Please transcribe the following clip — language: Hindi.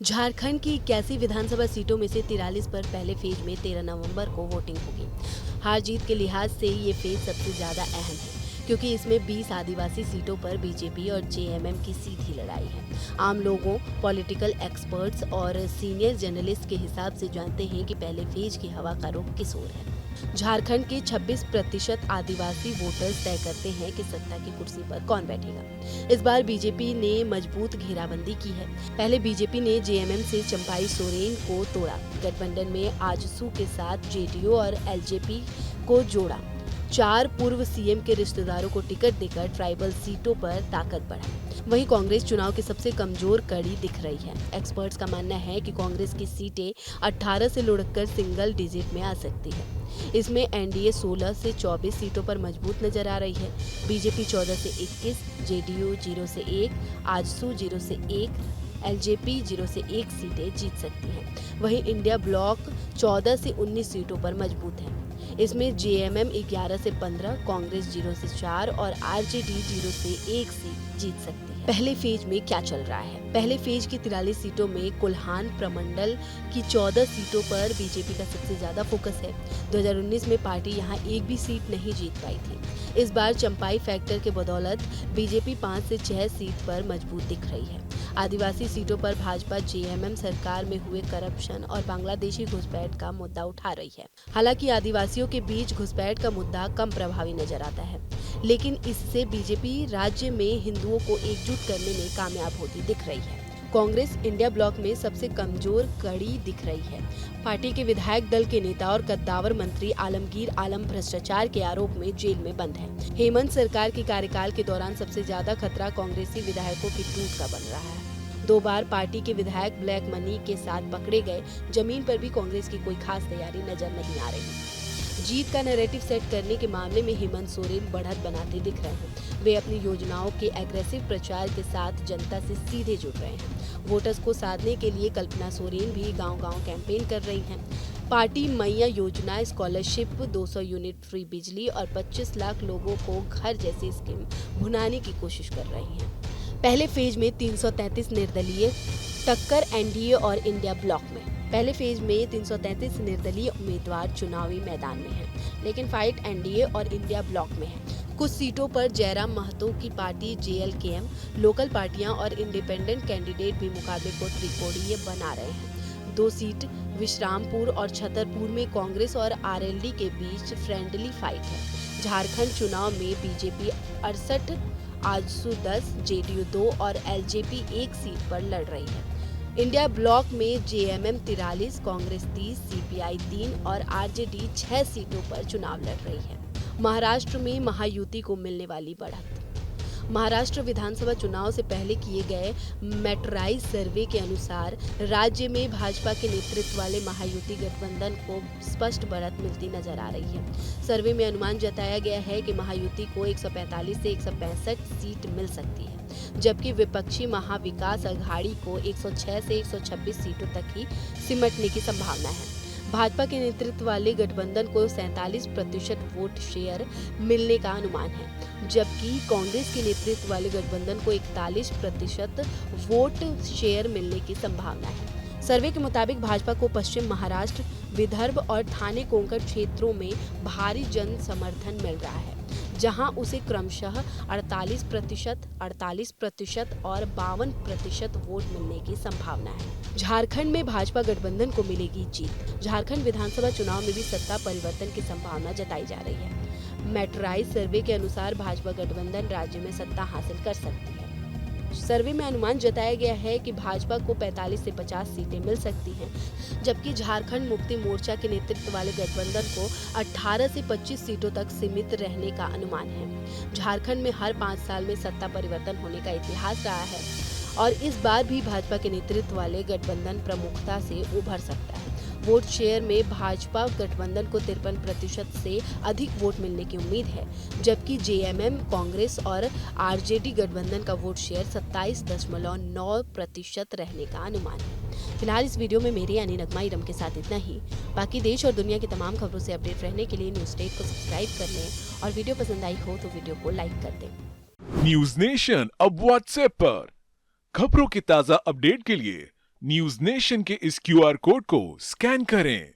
झारखंड की 81 विधानसभा सीटों में से 43 पर पहले फेज में 13 नवंबर को वोटिंग होगी। हार जीत के लिहाज से ये फेज सबसे ज्यादा अहम है, क्योंकि इसमें 20 आदिवासी सीटों पर बीजेपी और जेएमएम की सीधी लड़ाई है। आम लोगों, पॉलिटिकल एक्सपर्ट्स और सीनियर जर्नलिस्ट के हिसाब से जानते हैं कि पहले फेज की हवा का रुख किस ओर है। झारखंड के 26% आदिवासी वोटर्स तय करते हैं कि सत्ता की कुर्सी पर कौन बैठेगा। इस बार बीजेपी ने मजबूत घेराबंदी की है। पहले बीजेपी ने जेएमएम से चंपाई सोरेन को तोड़ा। गठबंधन में आजसू के साथ जेडीयू और एलजेपी को जोड़ा। 4 पूर्व सीएम के रिश्तेदारों को टिकट देकर ट्राइबल सीटों पर ताकत बढ़ाई। वहीं कांग्रेस चुनाव की सबसे कमजोर कड़ी दिख रही है। एक्सपर्ट्स का मानना है कि कांग्रेस की सीटें 18 से लुढ़ककर सिंगल डिजिट में आ सकती है। इसमें एनडीए 16 से 24 सीटों पर मजबूत नजर आ रही है। बीजेपी 14 से 21, जेडीयू 0 से 1, आजसू 0 से 1, एलजेपी 0 से 1 सीटें जीत सकती हैं। वहीं इंडिया ब्लॉक 14 से 19 सीटों पर मजबूत है। इसमें जेएमएम 11 से 15, कांग्रेस 0 से 4 और आरजेडी 0 से 1 सीट जीत सकती है। पहले फेज में क्या चल रहा है? पहले फेज की 43 सीटों में कुल्हान प्रमंडल की 14 सीटों पर बीजेपी का सबसे ज्यादा फोकस है। 2019 में पार्टी यहां एक भी सीट नहीं जीत पाई थी। इस बार चंपाई फैक्टर के बदौलत बीजेपी 5 से 6 सीट पर मजबूत दिख रही है। आदिवासी सीटों पर भाजपा जेएमएम सरकार में हुए करप्शन और बांग्लादेशी घुसपैठ का मुद्दा उठा रही है। हालांकि आदिवासियों के बीच घुसपैठ का मुद्दा कम प्रभावी नजर आता है, लेकिन इससे बीजेपी राज्य में हिंदुओं को एकजुट करने में कामयाब होती दिख रही है। कांग्रेस इंडिया ब्लॉक में सबसे कमजोर कड़ी दिख रही है। पार्टी के विधायक दल के नेता और कद्दावर मंत्री आलमगीर आलम भ्रष्टाचार के आरोप में जेल में बंद है। हेमंत सरकार के कार्यकाल के दौरान सबसे ज्यादा खतरा कांग्रेसी विधायकों की टूट का बन रहा है। 2 बार पार्टी के विधायक ब्लैक मनी के साथ पकड़े गए। जमीन पर भी कांग्रेस की कोई खास तैयारी नजर नहीं आ रही। जीत का नैरेटिव सेट करने के मामले में हेमंत सोरेन बढ़त बनाते दिख रहे हैं। वे अपनी योजनाओं के एग्रेसिव प्रचार के साथ जनता से सीधे जुड़ रहे हैं। वोटर्स को साधने के लिए कल्पना सोरेन भी गांव-गांव कैंपेन कर रही हैं। पार्टी मैया योजना, स्कॉलरशिप, 200 यूनिट फ्री बिजली और 25 लाख लोगों को घर जैसी स्कीम भुनाने की कोशिश कर रही है। पहले फेज में 333 निर्दलीय टक्कर एनडीए और इंडिया ब्लॉक में। पहले फेज में 333 निर्दलीय उम्मीदवार चुनावी मैदान में हैं, लेकिन फाइट एनडीए और इंडिया ब्लॉक में है। कुछ सीटों पर जयराम महतो की पार्टी जेएलकेएम, लोकल पार्टियां और इंडिपेंडेंट कैंडिडेट भी मुकाबले को त्रिकोणीय बना रहे हैं। 2 सीट विश्रामपुर और छतरपुर में कांग्रेस और आरएलडी के बीच फ्रेंडली फाइट है। झारखंड चुनाव में बीजेपी 68, आजसू 10, जेडीयू 2 और एलजेपी 1 सीट पर लड़ रही है। इंडिया ब्लॉक में जेएमएम 43, कांग्रेस 30, सीपीआई 3 और आरजेडी 6 सीटों पर चुनाव लड़ रही है। महाराष्ट्र में महायुति को मिलने वाली बढ़त। महाराष्ट्र विधानसभा चुनाव से पहले किए गए मेट्राइज सर्वे के अनुसार राज्य में भाजपा के नेतृत्व वाले महायुति गठबंधन को स्पष्ट बढ़त मिलती नजर आ रही है। सर्वे में अनुमान जताया गया है कि महायुति को 145 से 165 सीट मिल सकती है, जबकि विपक्षी महाविकास अघाड़ी को 106 से 126 सीटों तक ही सिमटने की संभावना है। भाजपा के नेतृत्व वाले गठबंधन को 47% वोट शेयर मिलने का अनुमान है, जबकि कांग्रेस के नेतृत्व वाले गठबंधन को 41% वोट शेयर मिलने की संभावना है। सर्वे के मुताबिक भाजपा को पश्चिम महाराष्ट्र, विदर्भ और ठाणे कोंकण क्षेत्रों में भारी जन समर्थन मिल रहा है, जहां उसे क्रमशः 48% और 52% वोट मिलने की संभावना है। झारखंड में भाजपा गठबंधन को मिलेगी जीत। झारखंड विधानसभा चुनाव में भी सत्ता परिवर्तन की संभावना जताई जा रही है। मेट्राइज सर्वे के अनुसार भाजपा गठबंधन राज्य में सत्ता हासिल कर सकती है। सर्वे में अनुमान जताया गया है कि भाजपा को 45 से 50 सीटें मिल सकती हैं, जबकि झारखंड मुक्ति मोर्चा के नेतृत्व वाले गठबंधन को 18 से 25 सीटों तक सीमित रहने का अनुमान है। झारखंड में हर 5 साल में सत्ता परिवर्तन होने का इतिहास रहा है और इस बार भी भाजपा के नेतृत्व वाले गठबंधन प्रमुखता से उभर सकता है। वोट शेयर में भाजपा गठबंधन को 53% से अधिक वोट मिलने की उम्मीद है, जबकि जेएमएम, कांग्रेस और आरजेडी गठबंधन का वोट शेयर 27.9% रहने का अनुमान है। फिलहाल इस वीडियो में मेरे यानी नगमा इरम के साथ इतना ही। बाकी देश और दुनिया की तमाम खबरों से अपडेट रहने के लिए न्यूज़ स्टेट को सब्सक्राइब कर लें और वीडियो पसंद आई हो तो वीडियो को लाइक कर दें। न्यूज नेशन अब व्हाट्सएप पर खबरों की ताजा अपडेट के लिए न्यूज नेशन के इस क्यूआर कोड को स्कैन करें